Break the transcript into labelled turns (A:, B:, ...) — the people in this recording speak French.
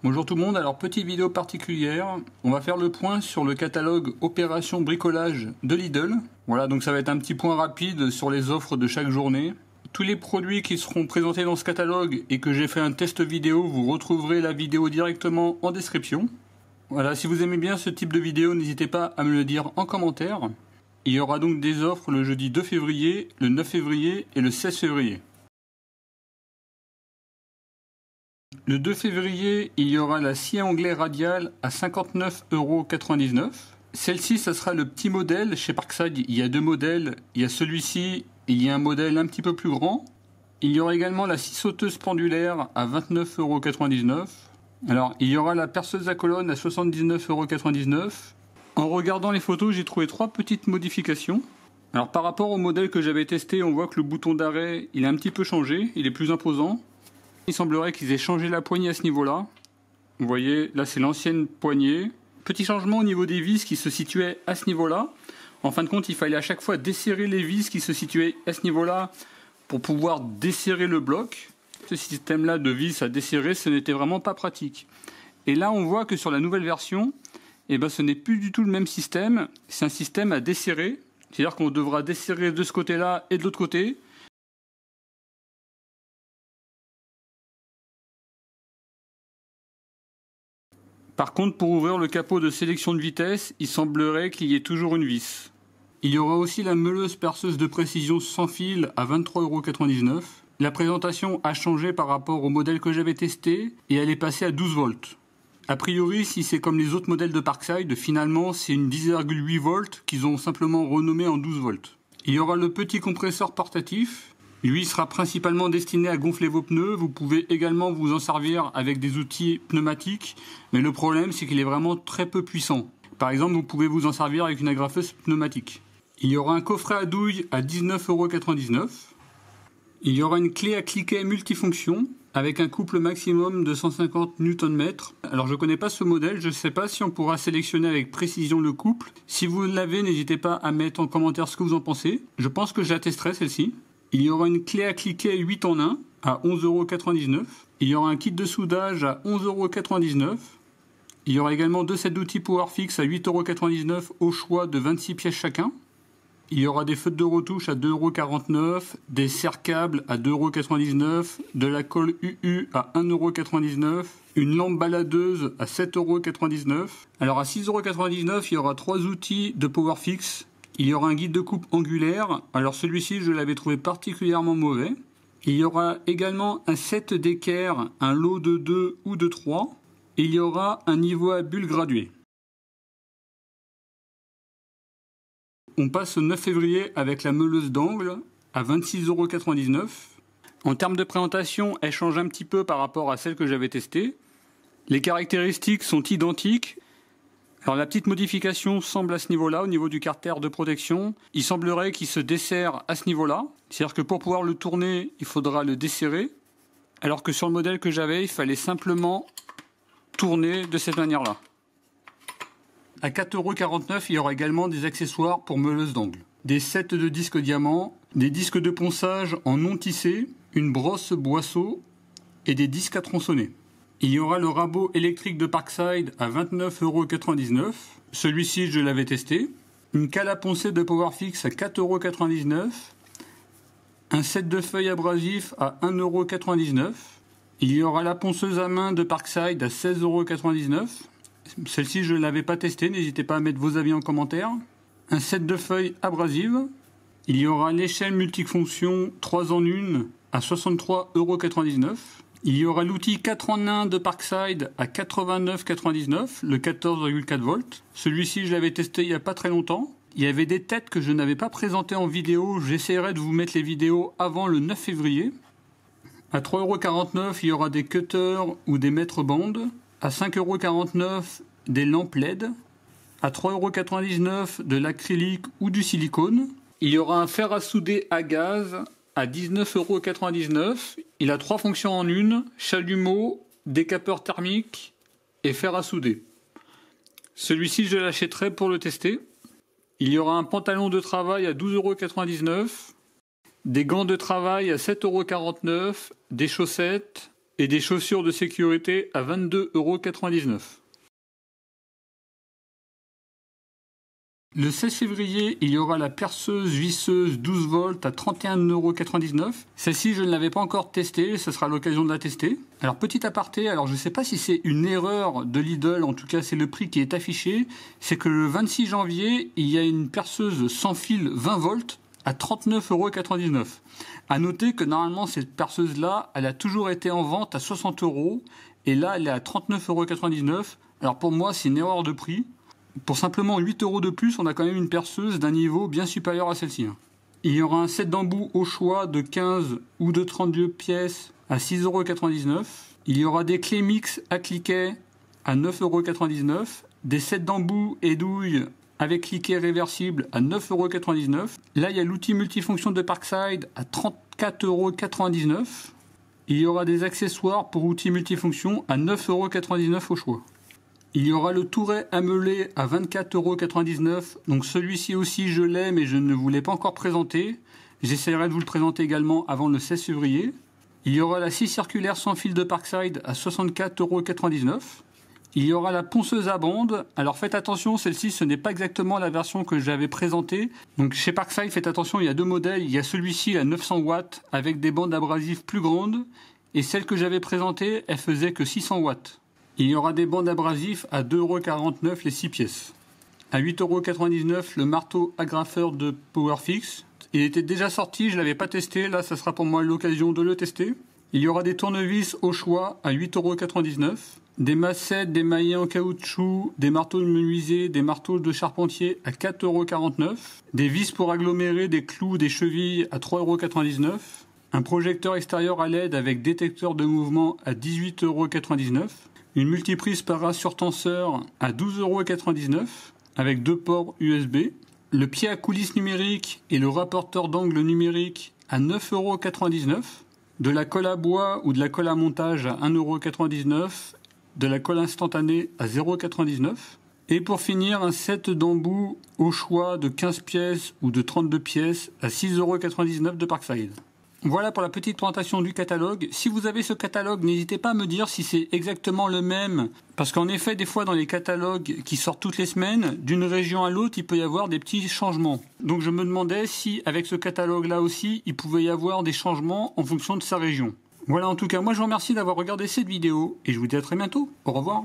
A: Bonjour tout le monde, alors petite vidéo particulière, on va faire le point sur le catalogue Opération Bricolage de Lidl. Voilà, donc ça va être un petit point rapide sur les offres de chaque journée. Tous les produits qui seront présentés dans ce catalogue et que j'ai fait un test vidéo, vous retrouverez la vidéo directement en description. Voilà, si vous aimez bien ce type de vidéo, n'hésitez pas à me le dire en commentaire. Il y aura donc des offres le jeudi 2 février, le 9 février et le 16 février. Le 2 février, il y aura la scie anglais radiale à 59,99 €. Celle-ci, ça sera le petit modèle. Chez Parkside, il y a deux modèles. Il y a celui-ci, il y a un modèle un petit peu plus grand. Il y aura également la scie sauteuse pendulaire à 29,99 €. Alors, il y aura la perceuse à colonne à 79,99 €. En regardant les photos, j'ai trouvé trois petites modifications. Alors, par rapport au modèle que j'avais testé, on voit que le bouton d'arrêt, il a un petit peu changé. Il est plus imposant. Il semblerait qu'ils aient changé la poignée à ce niveau-là. Vous voyez, là c'est l'ancienne poignée. Petit changement au niveau des vis qui se situaient à ce niveau-là. En fin de compte, il fallait à chaque fois desserrer les vis qui se situaient à ce niveau-là pour pouvoir desserrer le bloc. Ce système-là de vis à desserrer, ce n'était vraiment pas pratique. Et là, on voit que sur la nouvelle version, ce n'est plus du tout le même système. C'est un système à desserrer. C'est-à-dire qu'on devra desserrer de ce côté-là et de l'autre côté. Par contre, pour ouvrir le capot de sélection de vitesse, il semblerait qu'il y ait toujours une vis. Il y aura aussi la meuleuse perceuse de précision sans fil à 23,99 €. La présentation a changé par rapport au modèle que j'avais testé et elle est passée à 12 volts. A priori, si c'est comme les autres modèles de Parkside, finalement c'est une 10,8 volts qu'ils ont simplement renommé en 12 volts. Il y aura le petit compresseur portatif. Lui sera principalement destiné à gonfler vos pneus. Vous pouvez également vous en servir avec des outils pneumatiques, mais le problème c'est qu'il est vraiment très peu puissant. Par exemple, vous pouvez vous en servir avec une agrafeuse pneumatique. Il y aura un coffret à douille à 19,99 €. Il y aura une clé à cliquet multifonction avec un couple maximum de 150 Nm. Alors je ne connais pas ce modèle, je ne sais pas si on pourra sélectionner avec précision le couple. Si vous l'avez, n'hésitez pas à mettre en commentaire ce que vous en pensez. Je pense que je la testerai celle-ci. Il y aura une clé à cliquet 8 en 1 à 11,99 €. Il y aura un kit de soudage à 11,99 €. Il y aura également deux sets d'outils PowerFix à 8,99 € au choix de 26 pièces chacun. Il y aura des feutres de retouche à 2,49 €, des serre-câbles à 2,99 €, de la colle UU à 1,99 €, une lampe baladeuse à 7,99 €. Alors à 6,99 €, il y aura trois outils de PowerFix. Il y aura un guide de coupe angulaire. Alors celui-ci, je l'avais trouvé particulièrement mauvais. Il y aura également un set d'équerre, un lot de 2 ou de 3. Et il y aura un niveau à bulles gradué. On passe au 9 février avec la meuleuse d'angle à 26,99 €. En termes de présentation, elle change un petit peu par rapport à celle que j'avais testée. Les caractéristiques sont identiques. Alors la petite modification semble à ce niveau-là, au niveau du carter de protection. Il semblerait qu'il se desserre à ce niveau-là. C'est-à-dire que pour pouvoir le tourner, il faudra le desserrer. Alors que sur le modèle que j'avais, il fallait simplement tourner de cette manière-là. À 4,49 €, il y aura également des accessoires pour meuleuse d'angle. Des sets de disques diamants, des disques de ponçage en non tissé, une brosse boisseau et des disques à tronçonner. Il y aura le rabot électrique de Parkside à 29,99 €. Celui-ci, je l'avais testé. Une cale à poncer de PowerFix à 4,99 €. Un set de feuilles abrasifs à 1,99 €. Il y aura la ponceuse à main de Parkside à 16,99 €. Celle-ci, je ne l'avais pas testée. N'hésitez pas à mettre vos avis en commentaire. Un set de feuilles abrasives. Il y aura l'échelle multifonction 3 en 1 à 63,99 €. Il y aura l'outil 4 en 1 de Parkside à 89,99 €, le 14,4 volts. Celui-ci, je l'avais testé il n'y a pas très longtemps. Il y avait des têtes que je n'avais pas présentées en vidéo. J'essaierai de vous mettre les vidéos avant le 9 février. À 3,49 €, il y aura des cutters ou des mètres-bandes. À 5,49 € des lampes LED. À 3,99 € de l'acrylique ou du silicone. Il y aura un fer à souder à gaz à 19,99 €. Il a trois fonctions en une, chalumeau, décapeur thermique et fer à souder. Celui-ci, je l'achèterai pour le tester. Il y aura un pantalon de travail à 12,99 €, des gants de travail à 7,49 €, des chaussettes, et des chaussures de sécurité à 22,99 €. Le 16 février, il y aura la perceuse visseuse 12 volts à 31,99 €. Celle-ci, je ne l'avais pas encore testée, ce sera l'occasion de la tester. Alors, petit aparté, alors je ne sais pas si c'est une erreur de Lidl, en tout cas c'est le prix qui est affiché, c'est que le 26 janvier, il y a une perceuse sans fil 20 volts à 39,99 €. À noter que normalement, cette perceuse-là, elle a toujours été en vente à 60 €, et là, elle est à 39,99 €. Alors pour moi, c'est une erreur de prix. Pour simplement 8 € de plus, on a quand même une perceuse d'un niveau bien supérieur à celle-ci. Il y aura un set d'embouts au choix de 15 ou de 32 pièces à 6,99 €. Il y aura des clés mix à cliquet à 9,99 €. Des sets d'embouts et douilles avec cliquet réversible à 9,99 €. Là, il y a l'outil multifonction de Parkside à 34,99 €. Il y aura des accessoires pour outils multifonction à 9,99 € au choix. Il y aura le touret amelé à 24,99 €. Donc celui-ci aussi, je l'ai, mais je ne vous l'ai pas encore présenté. J'essaierai de vous le présenter également avant le 16 février. Il y aura la scie circulaire sans fil de Parkside à 64,99 €. Il y aura la ponceuse à bande. Alors faites attention, celle-ci, ce n'est pas exactement la version que j'avais présentée. Donc chez Parkside, faites attention, il y a deux modèles. Il y a celui-ci, la 900 watts, avec des bandes abrasives plus grandes. Et celle que j'avais présentée, elle faisait que 600 watts. Il y aura des bandes abrasives à 2,49 € les 6 pièces. À 8,99 € le marteau agrafeur de Powerfix. Il était déjà sorti, je ne l'avais pas testé. Là, ça sera pour moi l'occasion de le tester. Il y aura des tournevis au choix à 8,99 €. Des massettes, des maillets en caoutchouc, des marteaux de menuisier, des marteaux de charpentier à 4,49 €. Des vis pour agglomérer des clous, des chevilles à 3,99 €. Un projecteur extérieur à LED avec détecteur de mouvement à 18,99 €. Une multiprise para-surtenseur à 12,99 € avec deux ports USB. Le pied à coulisse numérique et le rapporteur d'angle numérique à 9,99 €. De la colle à bois ou de la colle à montage à 1,99 €. De la colle instantanée à 0,99 €. Et pour finir, un set d'embouts au choix de 15 pièces ou de 32 pièces à 6,99 € de Parkside. Voilà pour la petite présentation du catalogue. Si vous avez ce catalogue, n'hésitez pas à me dire si c'est exactement le même. Parce qu'en effet, des fois, dans les catalogues qui sortent toutes les semaines, d'une région à l'autre, il peut y avoir des petits changements. Donc je me demandais si, avec ce catalogue-là aussi, il pouvait y avoir des changements en fonction de sa région. Voilà, en tout cas, moi je vous remercie d'avoir regardé cette vidéo et je vous dis à très bientôt. Au revoir.